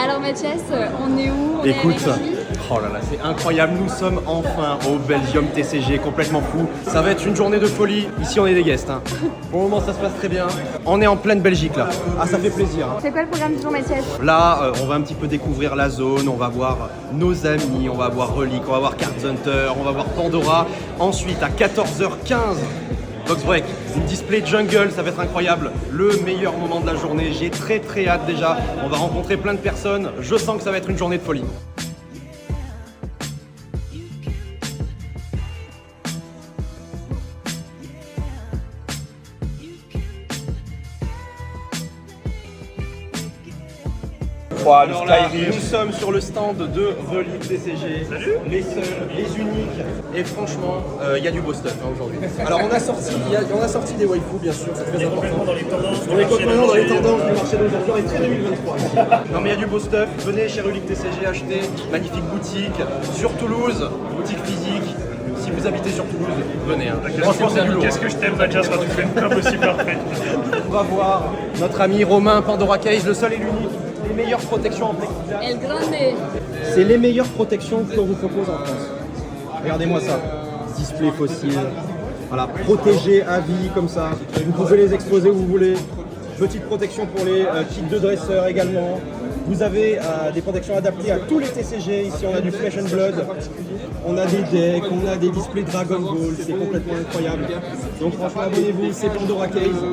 Alors Mathias, on est où? On Écoute, est avec qui? oh là là, c'est incroyable, nous sommes enfin au Belgium TCG, complètement fou. Ça va être une journée de folie, ici on est des guests. Hein. Pour le moment ça se passe très bien. On est en pleine Belgique là. Ah ça fait plaisir. Hein. C'est quoi le programme du jour Mathias? Là, on va un petit peu découvrir la zone, on va voir nos amis, on va voir Relic, on va voir Cards Hunter, on va voir Pandora. Ensuite à 14h15, Box Break, une display jungle, ça va être incroyable. Le meilleur moment de la journée, j'ai très hâte déjà. On va rencontrer plein de personnes, je sens que ça va être une journée de folie. Alors là, nous sommes sur le stand de Relic TCG. Salut. Les seuls, les uniques. Et franchement, il y a du beau stuff hein, aujourd'hui. Alors on a sorti des waifus bien sûr, c'est très important. On est complètement dans les tendances du marché d'aujourd'hui, on est très 2023. Non mais il y a du beau stuff, venez chez Relic TCG acheter, magnifique boutique sur Toulouse, boutique physique. Si vous habitez sur Toulouse, venez. Hein. Franchement, c'est du lourd. Qu'est-ce que je t'aime, Mathias, quand tu fais une com aussi parfaite. On va voir notre ami Romain Pandora Case, le seul et l'unique. Les meilleures protections en plexiglas. El Grande. C'est les meilleures protections qu'on vous propose en France. Regardez-moi ça. Display fossile. Voilà, protégé à vie comme ça. Vous pouvez les exposer où vous voulez. Petite protection pour les kits de dresseurs également. Vous avez des protections adaptées à tous les TCG. Ici, on a du Flesh and Blood. On a des decks, on a des displays Dragon Ball. C'est complètement incroyable. Donc franchement, abonnez-vous. C'est Pandora Case.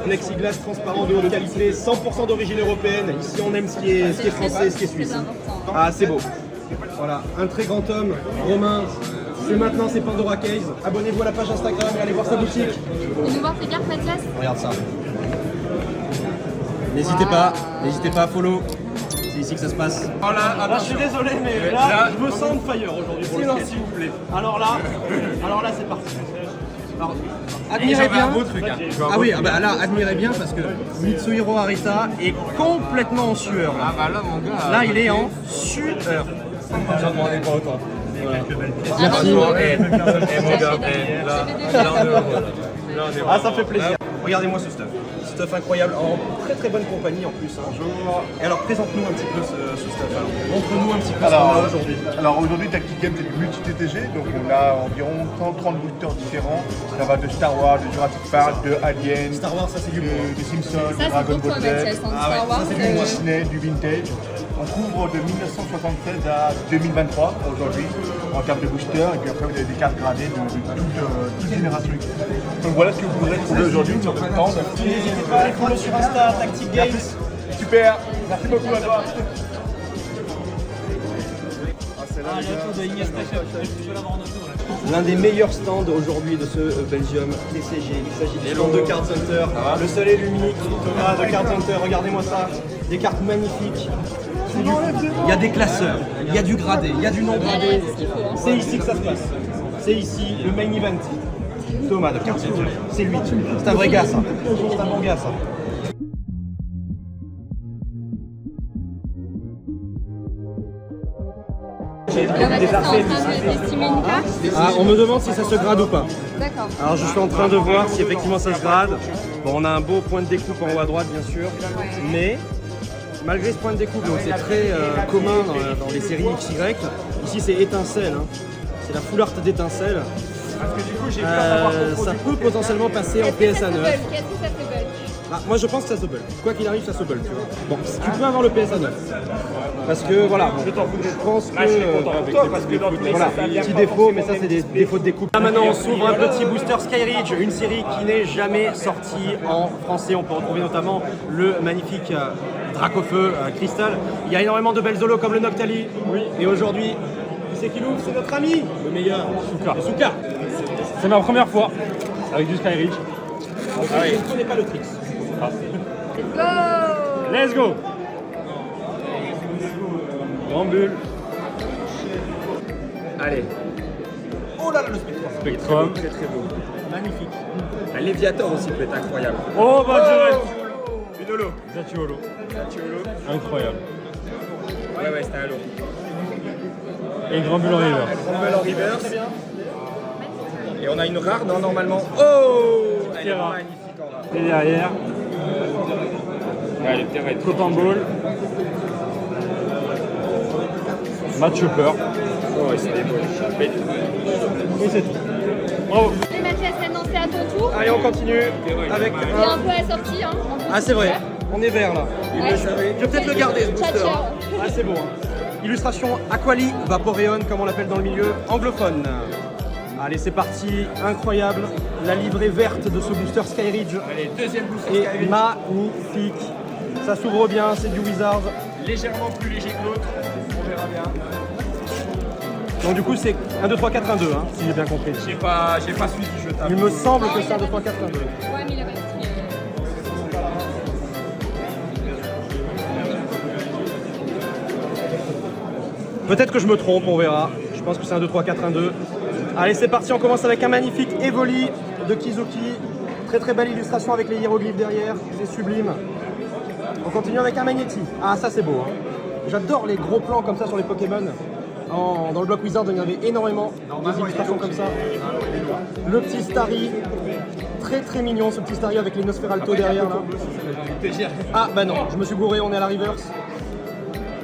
Plexiglas transparent de haute qualité, 100% d'origine européenne. Ici, on aime ce qui est français, ce qui est suisse. Ah, c'est beau. Voilà, un très grand homme, Romain. C'est maintenant, c'est Pandora Case. Abonnez-vous à la page Instagram et allez voir sa boutique. On veut voir tes cartes Mathias? Regarde ça. N'hésitez pas à follow. C'est ici que ça se passe. Voilà, je suis désolé, mais là, je me sens de fire aujourd'hui. Silence, s'il vous plaît. Alors là, c'est parti. Alors, admirez bien. Ah oui, là, admirez bien parce que Mitsuhiro Arita est complètement en sueur. Là. Ah bah là, mon gars. Là, il est en sueur. J'en demandais pas autant. Merci. Ah, ça fait plaisir. Regardez-moi ce stuff. Stuff incroyable, en très bonne compagnie en plus. Hein. Bonjour. Et alors présente-nous un petit peu ce stuff. Montre-nous un petit peu ce qu'on a aujourd'hui. Alors aujourd'hui Tactic Game c'est du multi-TTG, donc on a environ 130 boosters différents. Ça va de Star Wars, de Jurassic Park, de Alien, Star Wars ça c'est du bon. de Simpsons, Ça de Dragon c'est pour toi Ball Z, Mathias, hein, Star Wars. du Disney, du Vintage. On couvre de 1976 à 2023 aujourd'hui en termes de boosters et puis après vous avez des cartes gradées de toute génération. Donc voilà ce que vous pourrez trouver aujourd'hui sur le stand. N'hésitez pas à aller follow sur Insta, Tactic Games. Super, merci beaucoup à toi. L'un des meilleurs stands aujourd'hui de ce Belgium TCG. Il s'agit du stand de Cards Hunter. Le seul et l'unique, Thomas de Cards Hunter. Regardez-moi ça. Des cartes magnifiques. Il y a des classeurs, il y a du gradé, il y a du non gradé. C'est ici que ça se passe. C'est ici le main event. Thomas de Cards Hunter. C'est lui. C'est un vrai gars ça. C'est un bon gars ça. Là Mathias, t'es en train d'estimer une carte? Ah, on me demande si ça se grade ou pas. D'accord. Alors je suis en train de voir si effectivement ça se grade. Bon, on a un beau point de découpe en haut à droite bien sûr, mais malgré ce point de découpe, donc c'est très commun dans les séries XY, ici c'est étincelle, hein. C'est la full art d'étincelle. Ça peut potentiellement passer en PSA 9. Qu'est-ce que ça fait bulk? Ah, moi je pense que ça se bulk. Quoi qu'il arrive, ça se bulk. Tu vois. Bon, tu peux avoir le PSA 9. Parce que voilà, je pense que voilà, petit défaut, mais ça c'est des défauts de découpe. Là maintenant on s'ouvre un petit booster Skyridge, une série qui n'est jamais sortie en français. On peut retrouver notamment le magnifique Dracofeu Crystal. Il y a énormément de belles holos comme le Noctali. Oui. Et aujourd'hui, c'est qui l'ouvre, c'est notre ami, le meilleur, Souka. C'est ma première fois avec du Skyridge. Je ne connais pas le tricks. Let's go! Let's go. Grand bulle. Allez. Oh là là, le Spectrum. Spectrum. Très beau. Magnifique. Un Léviator aussi peut être incroyable. Oh bah direct. Une holo. Zatiolo. Incroyable. Ouais, c'était un holo. Et grand bulle en river. Grand bulle en reverse. Et on a une rare, non, normalement. Oh, elle est rare. magnifique en rare. Et derrière, Ouais, les terres Copin Ball. Pas de chopper. Oui, c'est tout. Bravo. Et Mathias, maintenant c'est à ton tour. Allez, on continue avec Il est un peu assorti. Hein, en plus, Ah, c'est vrai, on est vert là. Ouais. Je vais peut-être le garder ce booster. Ciao. Ah, c'est bon. Hein. Illustration Aquali Vaporeon, comme on l'appelle dans le milieu anglophone. Allez, c'est parti, incroyable. La livrée verte de ce booster Skyridge Allez, deuxième booster est Skyridge. magnifique. Ça s'ouvre bien, c'est du Wizard. Légèrement plus léger que l'autre. On verra bien. Donc du coup, c'est 1, 2, 3, 4, 1, 2, hein, si j'ai bien compris. J'ai pas suivi, je tape. Il me semble que c'est 1, 2, 3, 4, 1, 2. Ouais, mais il a pas stylé. Peut-être que je me trompe, on verra. Je pense que c'est 1, 2, 3, 4, 1, 2. Allez, c'est parti, on commence avec un magnifique Evoli de Kizuki. Très très belle illustration avec les hiéroglyphes derrière, c'est sublime. On continue avec un Magneti. Ah, ça c'est beau. Hein. J'adore les gros plans comme ça sur les Pokémon. Dans le bloc Wizard, il y en avait énormément des illustrations comme ça. Le petit Starry, très très mignon ce petit Starry avec les Nosferalto derrière là. Ah bah non, je me suis gouré, on est à la reverse.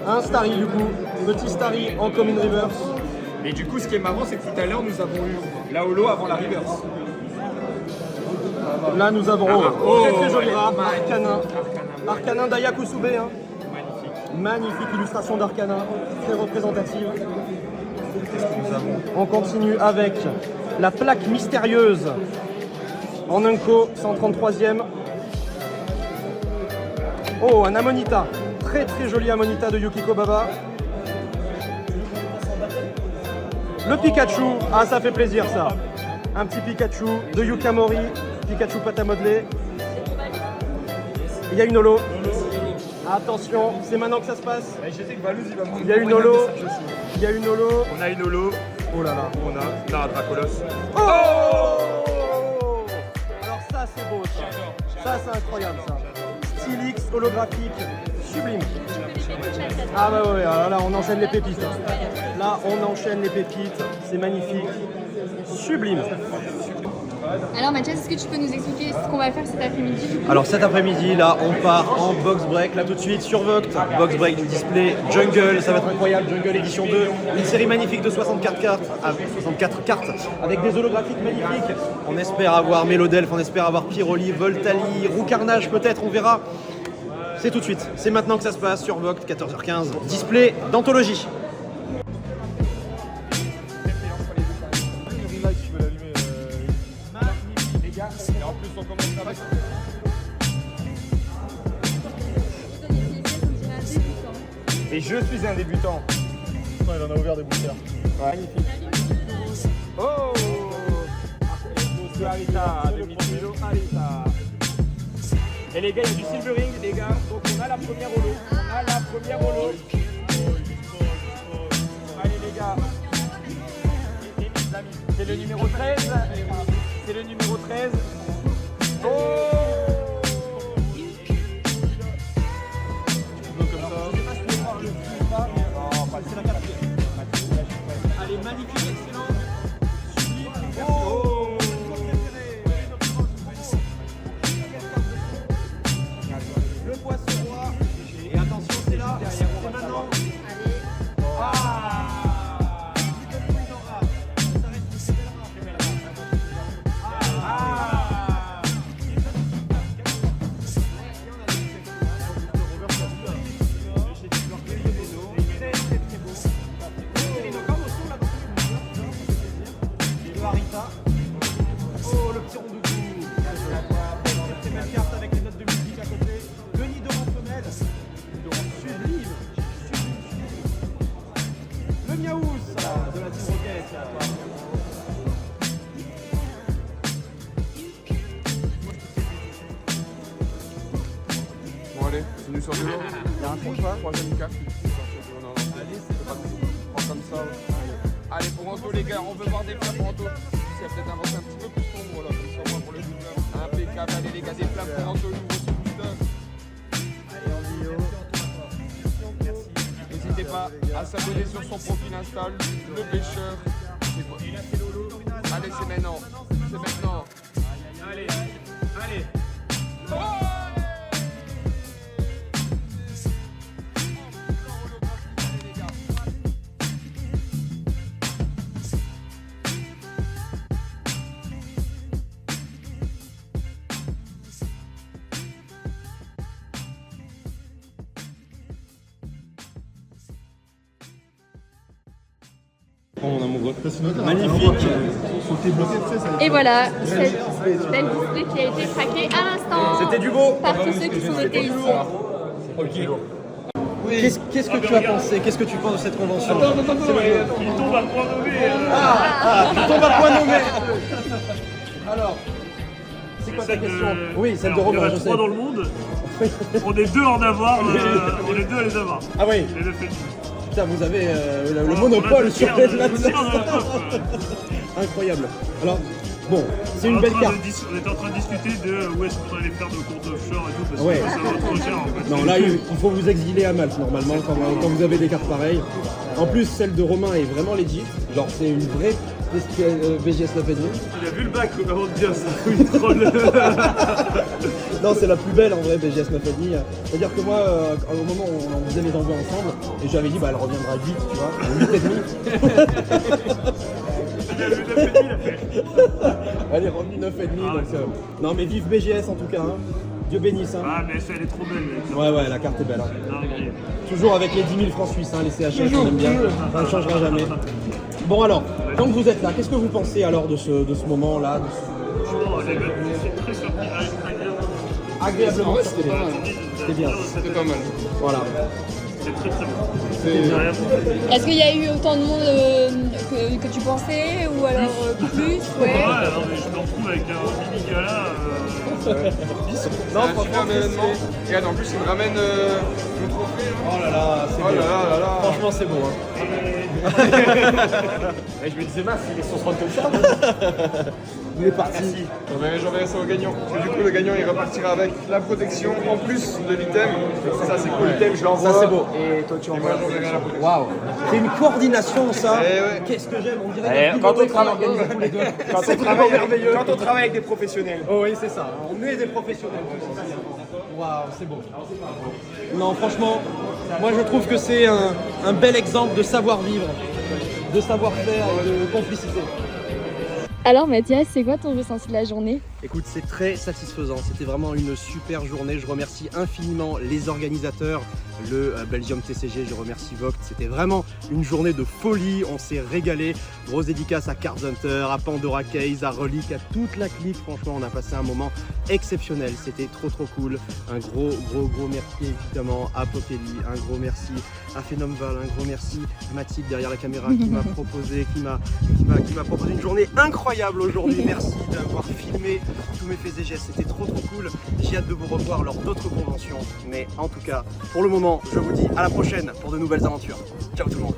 Un Starry du coup, petit Starry en common reverse. Et du coup, ce qui est marrant, c'est que tout à l'heure, nous avons eu la holo avant la reverse. Là nous avons très très joli rat, Arcanin. Arcanin. Arcanin d'Ayakusube. Hein. Magnifique illustration d'Arcanin, très représentative. On continue avec la plaque mystérieuse en Unco, 133e. Oh, un Amonita, très très joli Amonita de Yukiko Baba. Le Pikachu, ah ça fait plaisir ça. Un petit Pikachu de Yukamori, Pikachu pâte à modeler. Il y a une holo. Attention, c'est maintenant que ça se passe. Je sais que Valouz, il va Il y a une holo. Il y a une holo. On a une holo. Oh là là. On a un Dracolos. Oh, alors ça c'est beau ça. Ça c'est incroyable ça. Stylix holographique, sublime. Ah bah ouais, alors là on enchaîne les pépites. Hein. Là on enchaîne les pépites, c'est magnifique. Sublime. Alors Mathias, est-ce que tu peux nous expliquer ce qu'on va faire cet après-midi du coup? Alors cet après-midi, là, on part en box break, là tout de suite sur Vogt. Box break du display Jungle, ça va être incroyable. Jungle édition 2, une série magnifique de 64 cartes avec des holographiques magnifiques. On espère avoir Mélodelph, on espère avoir Pyroli, Voltali, Roucarnage peut-être, on verra. C'est tout de suite, c'est maintenant que ça se passe sur Vogt, 14h15. Display d'anthologie. Et en plus, on commence avec. Et je suis un débutant. Il en a ouvert des boosters. Magnifique. Oh Arita, demi-kilo, Arita. Et les gars, il y a du silvering, les gars. Donc on a la première holo. On a la première holo. Allez les gars. C'est le numéro 13. C'est le numéro 13. Oh! Allez, magnifique, excellent. Oh! Le poisson roi. Et attention, c'est là, c'est maintenant. Oh, le petit rond de goût. Très belle carte avec les notes de musique à côté. Le nid de rang femelle. Sublime. Le miaous de la Team Rocket. Bon allez, c'est nous sur de l'eau. Il y a un trou pas? Troisième carte. Allez, c'est pas prends comme ça. Allez, pour Anto les gars, on veut voir des flammes pour Anto. Il y a peut-être inventé un petit peu plus sombre là, comme ça au moins pour le shooter. Impeccable, allez les gars, des flammes pour Anto, l'ouvre ce booster. Allez, en vidéo. Merci. N'hésitez pas à s'abonner sur son profil Insta, le pêcheur. Allez, c'est maintenant. C'est maintenant. Allez, allez. Oh! Oh, mon amoureux. Magnifique. Et voilà, cette belle display qui a été traquée à l'instant. C'était du beau. Par tous ceux qui sont été ici. Qu'est-ce que tu as pensé? Qu'est-ce que tu penses de cette convention? Il tombe à point nommé. Tu tombes à point nommé. Alors, c'est quoi ta question? Oui, celle de Alors, Romain, il y en je a sais. 3 dans le monde. On est 2 à en avoir. On est 2 à les avoir. Ah oui, Les 2 faits. putain, vous avez le On a monopole le sur tir les de- le tir de la coupe. Incroyable. Alors, bon, c'est On une est belle en train carte. on était en train de discuter de où est-ce qu'on allait faire de comptes offshore et tout parce Ouais. que ça va trop cher en fait. Non, là, il faut vous exiler à Malte, normalement, quand vous avez des cartes pareilles. En plus, celle de Romain est vraiment legit. Genre, c'est une vraie BGS 9,5. Il a vu le bac avant de dire ça. Il troll. Non, c'est la plus belle en vrai, BGS 9,5. C'est-à-dire que moi, au moment où on faisait les envois ensemble, et j'avais dit, bah, elle reviendra vite, tu vois, 8,5. Il a vu le fait, il a fait. Elle est revenue 9,5. Ah ouais. Donc, non, mais vive BGS en tout cas. Hein. Dieu bénisse. Hein. Ah, mais elle est trop belle, mec. Ouais, la carte est belle. Hein. Dinguerie. Toujours avec les 10 000 francs suisses, hein, les CHF, on aime bien. Ça ne changera jamais. Bon, alors, tant que vous êtes là, qu'est-ce que vous pensez alors de ce moment-là Franchement, l'événement, c'est très surpris. Agréablement Ouais, surpris. c'était pas mal. C'était bien. C'était pas mal. Voilà. C'est très très bon. C'est- Est-ce qu'il y a eu autant de monde que tu pensais ou alors plus? Ouais. Ouais, non, mais je me retrouve avec un mini gala. Non, C'est un franchement, super événement. Regarde, en plus, il me ramène le trophée. Oh là là, c'est Oh beau. là là là là. Franchement, c'est beau. Hein. Je me disais, mince, ils sont se rendre comme ça. Il est parti. J'enverrai ça au gagnant. Parce que du coup, le gagnant, il repartira avec la protection en plus de l'item. Ça, c'est cool. L'item, je l'envoie. Ça, c'est beau. Et toi, tu envoies. Et moi, j'enverrai la protection. Waouh. C'est une coordination, ça. Eh ouais. Qu'est-ce que j'aime, on dirait Quand on travaille- organise tous les deux. Quand C'est on vraiment travaille merveilleux. quand on travaille avec des professionnels. Oh oui, c'est ça. On est des professionnels. Waouh, c'est beau. Non, franchement, moi je trouve que c'est un bel exemple de savoir-vivre, de savoir-faire et de complicité. Alors Mathias, c'est quoi ton ressenti de la journée? Écoute, c'est très satisfaisant. C'était vraiment une super journée. Je remercie infiniment les organisateurs, le Belgium TCG, je remercie Vogt. C'était vraiment une journée de folie. On s'est régalé. Grosse dédicace à Cards Hunter, à Pandora Case, à Relic, à toute la clique. Franchement, on a passé un moment exceptionnel. C'était trop cool. Un gros merci évidemment à Popeli. Un gros merci à Phenomval. Un gros merci à Mathilde derrière la caméra qui m'a proposé, qui m'a proposé une journée incroyable aujourd'hui. Merci d'avoir filmé tous mes faits et gestes, c'était trop cool. J'ai hâte de vous revoir lors d'autres conventions. Mais en tout cas, pour le moment, je vous dis à la prochaine pour de nouvelles aventures. Ciao tout le monde.